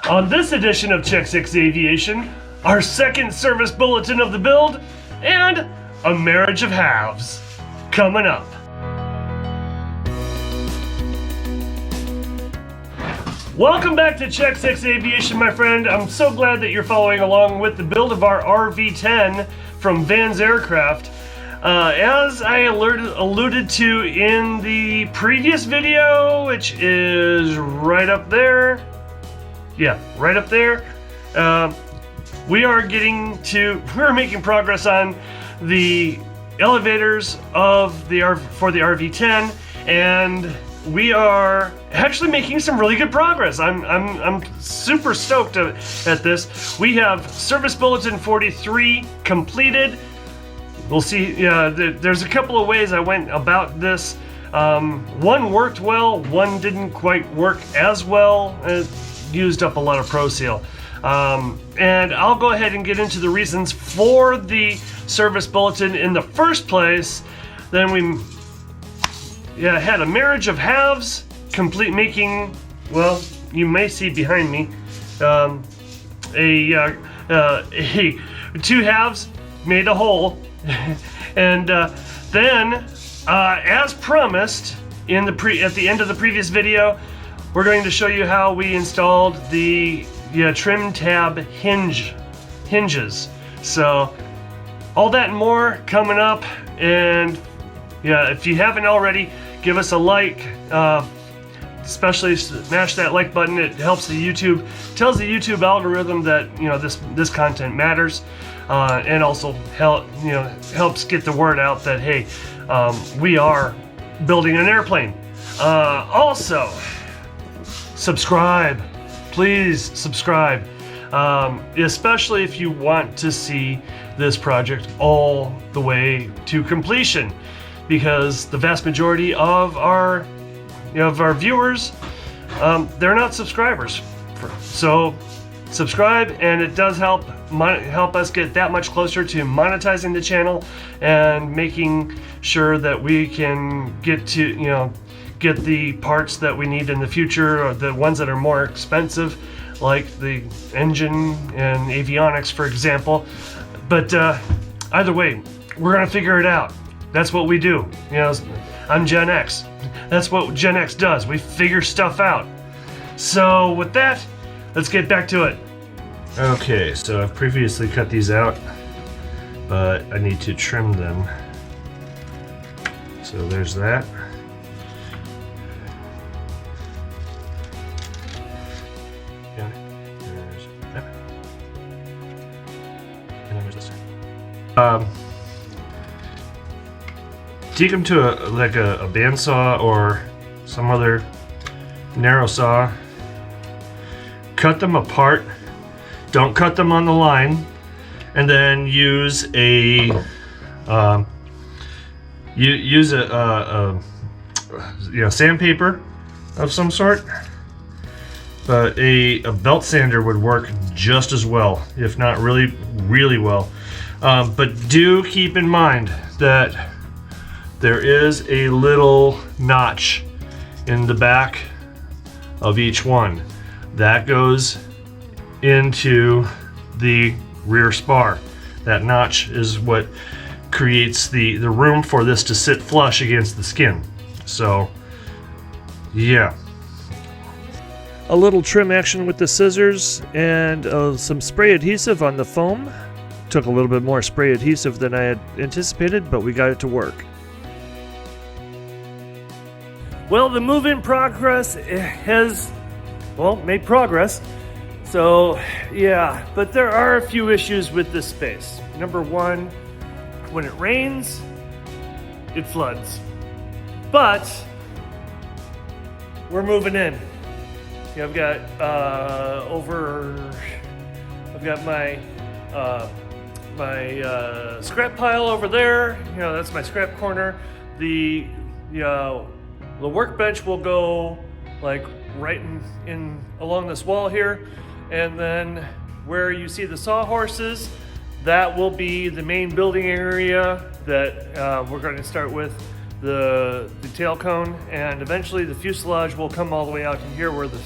On this edition of Check 6 Aviation, our second service bulletin of the build, and a marriage of halves coming up. Welcome back to Check 6 Aviation, my friend. I'm so glad that you're following along with the build of our RV-10 from Van's Aircraft. As I alluded to in the previous video, which is right up there. Yeah, right up there. We're making progress on the elevators of the for the RV-10, and we are actually making some really good progress. I'm super stoked at this. We have Service Bulletin 43 completed. We'll see. There's a couple of ways I went about this. One worked well, one didn't quite work as well. It used up a lot of Pro Seal. And I'll go ahead and get into the reasons for the Service Bulletin in the first place. Then we had a marriage of halves, making, well, you may see behind me, two halves made a whole. And then, as promised at the end of the previous video, we're going to show you how we installed the trim tab hinges. So all that and more coming up. And if you haven't already, give us a like, especially smash that like button. It helps tells the YouTube algorithm that this content matters, and also helps get the word out that hey, we are building an airplane. Also, subscribe, please subscribe, especially if you want to see this project all the way to completion, because the vast majority of our viewers, they're not subscribers. So subscribe, and it does help us get that much closer to monetizing the channel and making sure that we can get the parts that we need in the future, or the ones that are more expensive, like the engine and avionics, for example. But either way, we're gonna figure it out. That's what we do. I'm Gen X. That's what Gen X does. We figure stuff out. So with that, let's get back to it. Okay, so I've previously cut these out, but I need to trim them. So there's that. Take them to a bandsaw or some other narrow saw. Cut them apart. Don't cut them on the line, and then use a sandpaper of some sort. But a belt sander would work just as well, if not really, really well. But do keep in mind that there is a little notch in the back of each one that goes into the rear spar. That notch is what creates the room for this to sit flush against the skin. So yeah, a little trim action with the scissors and some spray adhesive on the foam. Took a little bit more spray adhesive than I had anticipated, but we got it to work. Well, the move-in progress has, made progress. So, yeah, but there are a few issues with this space. Number one, when it rains, it floods. But we're moving in. I've got my scrap pile over there. That's my scrap corner. The workbench will go like right in along this wall here, and then where you see the sawhorses, that will be the main building area that we're going to start with the tail cone, and eventually the fuselage will come all the way out to here where the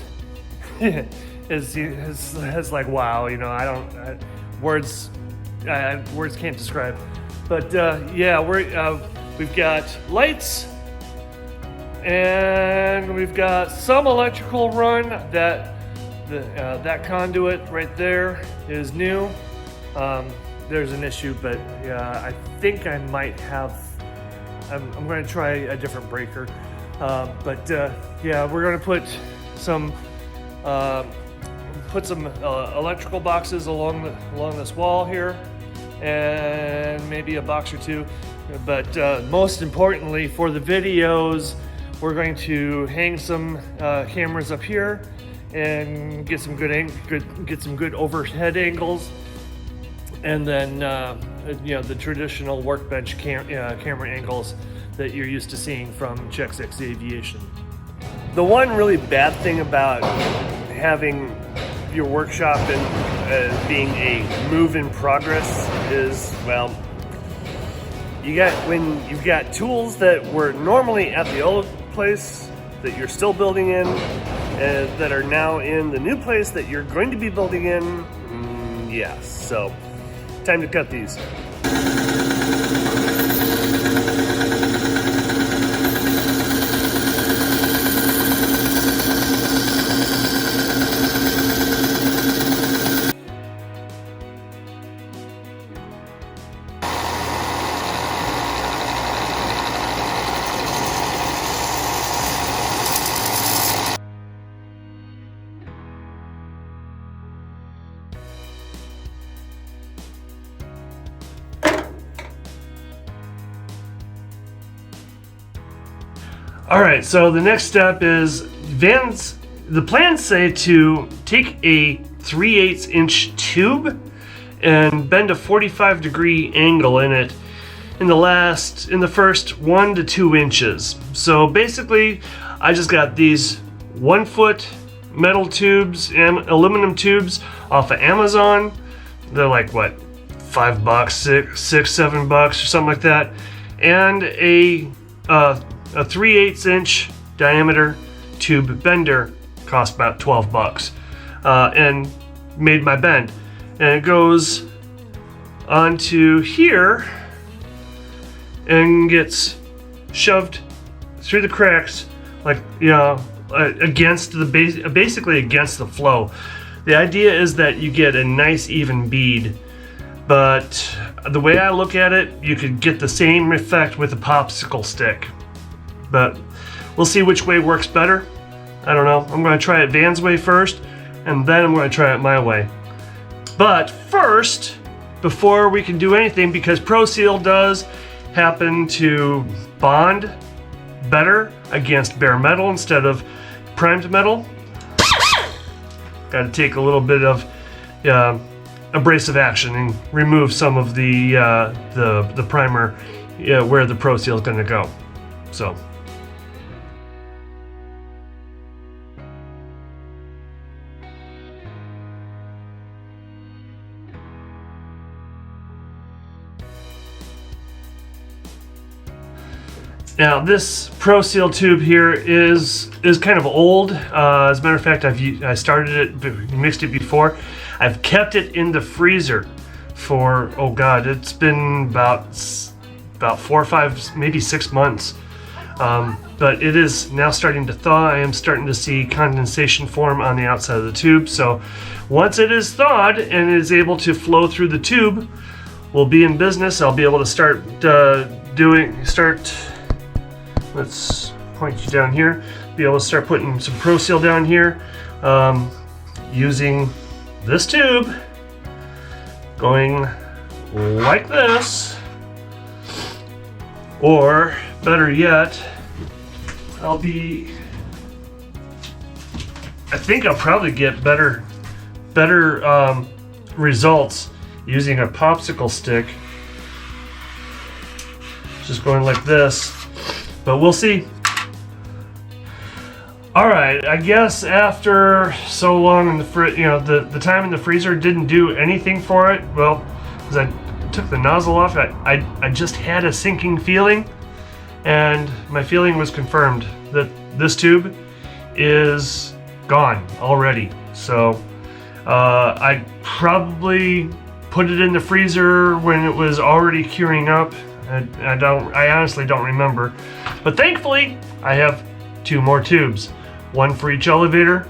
is like, wow, you know, words can't describe. But yeah, we've got lights, and we've got some electrical run. That conduit right there is new. There's an issue, but yeah, I think I might have. I'm going to try a different breaker. But yeah, we're going to put some electrical boxes along this wall here, and maybe a box or two. But most importantly, for the videos, we're going to hang some cameras up here and get some good overhead angles, and then you know, the traditional workbench camera angles that you're used to seeing from Check6 Aviation. The one really bad thing about having your workshop and being a move in progress is, well, when you've got tools that were normally at the old place that you're still building in, that are now in the new place that you're going to be building in. Yes, so time to cut these. All right, so the next step is the plans say to take a 3/8 inch tube and bend a 45-degree angle in it in the first 1 to 2 inches. So basically, I just got these 1-foot metal tubes and aluminum tubes off of Amazon. They're like, what, $5, $6, $7 or something like that. And a 3/8 inch diameter tube bender cost about $12, and made my bend, and it goes onto here and gets shoved through the cracks, like, you know, against the basically against the flow. The idea is that you get a nice even bead, but the way I look at it, you could get the same effect with a popsicle stick. But we'll see which way works better. I don't know. I'm going to try it Van's way first, and then I'm going to try it my way. But first, before we can do anything, because ProSeal does happen to bond better against bare metal instead of primed metal, got to take a little bit of abrasive action and remove some of the primer where the ProSeal is going to go. So. Now this ProSeal tube here is kind of old. As a matter of fact, I started it, mixed it before. I've kept it in the freezer for, oh god, it's been about 4 or 5, maybe 6 months. But it is now starting to thaw. I am starting to see condensation form on the outside of the tube. So once it is thawed and is able to flow through the tube, we'll be in business. I'll be able to start let's point you down here. Be able to start putting some ProSeal down here, using this tube, going like this, or better yet, I think I'll probably get better results using a popsicle stick. Just going like this. But we'll see. All right, I guess after so long in the time in the freezer didn't do anything for it. Well, as I took the nozzle off, I just had a sinking feeling, and my feeling was confirmed that this tube is gone already. So I probably put it in the freezer when it was already curing up. I honestly don't remember. But thankfully, I have 2 more tubes, one for each elevator.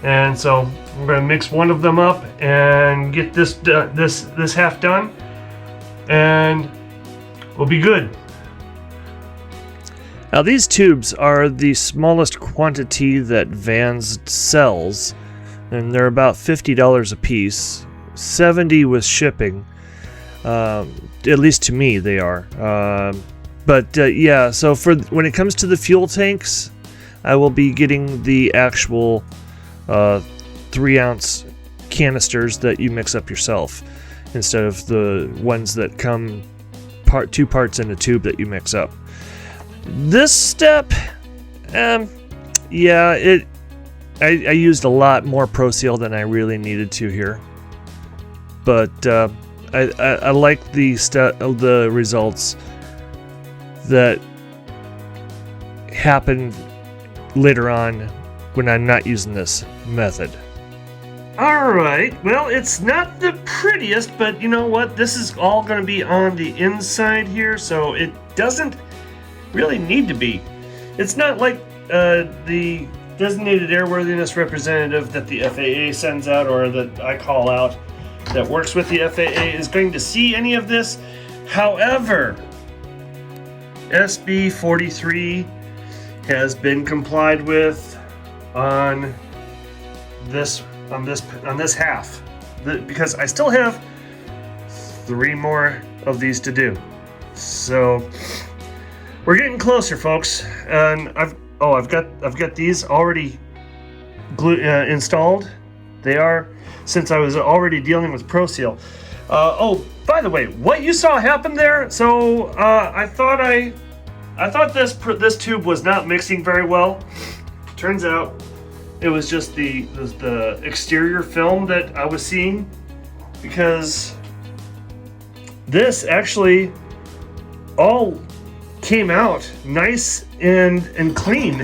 And so I'm going to mix one of them up and get this half done, and we'll be good. Now these tubes are the smallest quantity that Vans sells, and they're about $50 a piece, $70 with shipping. At least to me they are. Yeah, so when it comes to the fuel tanks, I will be getting the actual 3-ounce canisters that you mix up yourself, instead of the ones that come 2 parts in a tube that you mix up. This step, yeah, I used a lot more Pro Seal than I really needed to here, but I like the results that happen later on when I'm not using this method. Alright, well, it's not the prettiest, but you know what? This is all going to be on the inside here, so it doesn't really need to be. It's not like the designated airworthiness representative that the FAA sends out, or that I call out, that works with the FAA is going to see any of this. However, SB 43 has been complied with on this half, because I still have 3 more of these to do. So we're getting closer, folks. And I've got these already installed. They are, since I was already dealing with Pro Seal. Oh, by the way, what you saw happen there? So I thought this tube was not mixing very well. Turns out it was just the exterior film that I was seeing, because this actually all came out nice and clean,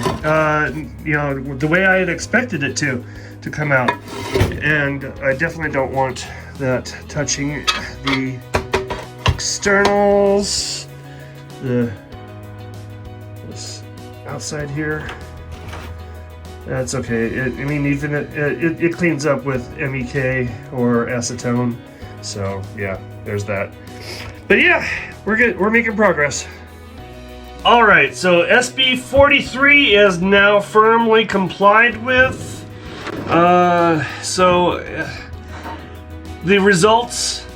you know, the way I had expected it to come out. And I definitely don't want that touching the externals, this outside here. That's okay. I mean, even it cleans up with MEK or acetone. So yeah, there's that. But yeah, we're good. We're making progress. All right, so SB 43 is now firmly complied with. The results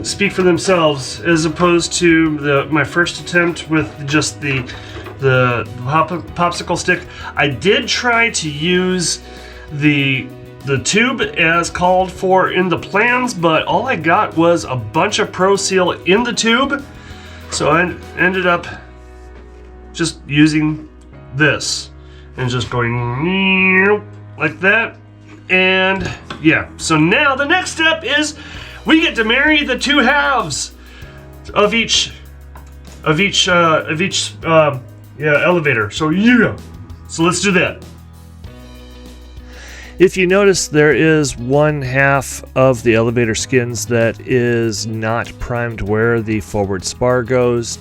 speak for themselves, as opposed to my first attempt with just the popsicle stick. I did try to use the tube as called for in the plans, but all I got was a bunch of Pro Seal in the tube, so I ended up just using this and just going like that. And yeah, so now the next step is we get to marry the 2 halves of each elevator. So yeah, so let's do that. If you notice, there is 1/2 of the elevator skins that is not primed where the forward spar goes.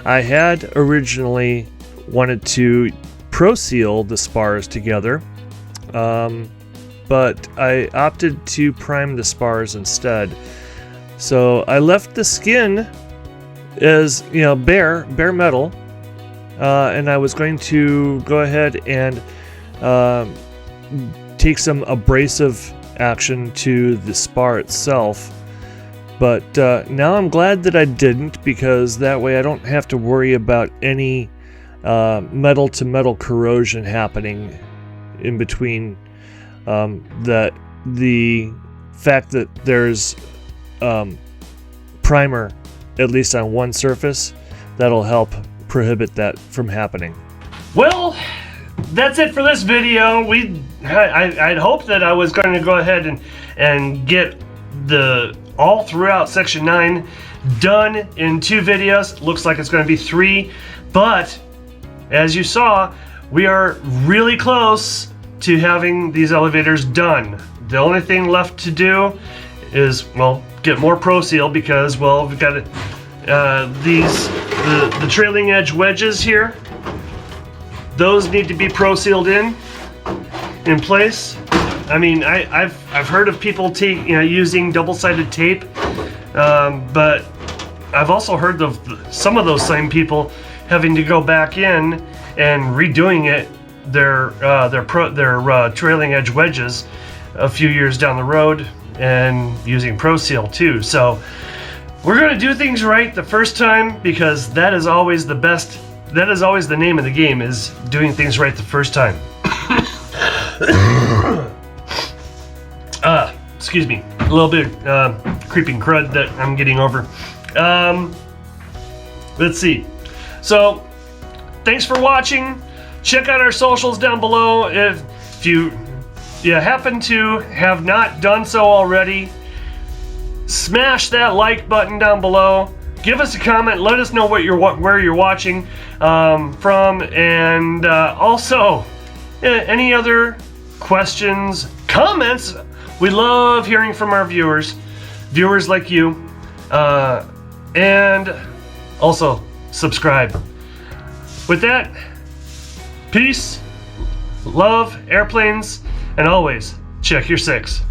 I had originally wanted to Pro Seal the spars together, but I opted to prime the spars instead. So I left the skin as, you know, bare metal, and I was going to go ahead and take some abrasive action to the spar itself. But now I'm glad that I didn't, because that way I don't have to worry about any metal to metal corrosion happening in between. The fact that there's primer, at least on one surface, that'll help prohibit that from happening. Well, that's it for this video. I'd hoped that I was going to go ahead and get all throughout section 9 done in 2 videos. Looks like it's going to be 3, but as you saw, we are really close to having these elevators done. The only thing left to do is, well, get more Pro Seal because, well, we've got the trailing edge wedges here. Those need to be Pro Sealed in place. I mean, I've heard of people using double-sided tape, but I've also heard of some of those same people having to go back in and redoing it, their trailing edge wedges a few years down the road and using Pro Seal too. So we're going to do things right the first time, because that is always the best. That is always the name of the game, is doing things right the first time. Excuse me, a little bit creeping crud that I'm getting over. Let's see. So, thanks for watching. Check out our socials down below. If you happen to have not done so already, smash that like button down below. Give us a comment. Let us know where you're watching from, and also any other questions, comments. We love hearing from our viewers like you, and also subscribe. With that, peace, love, airplanes, and always check your 6.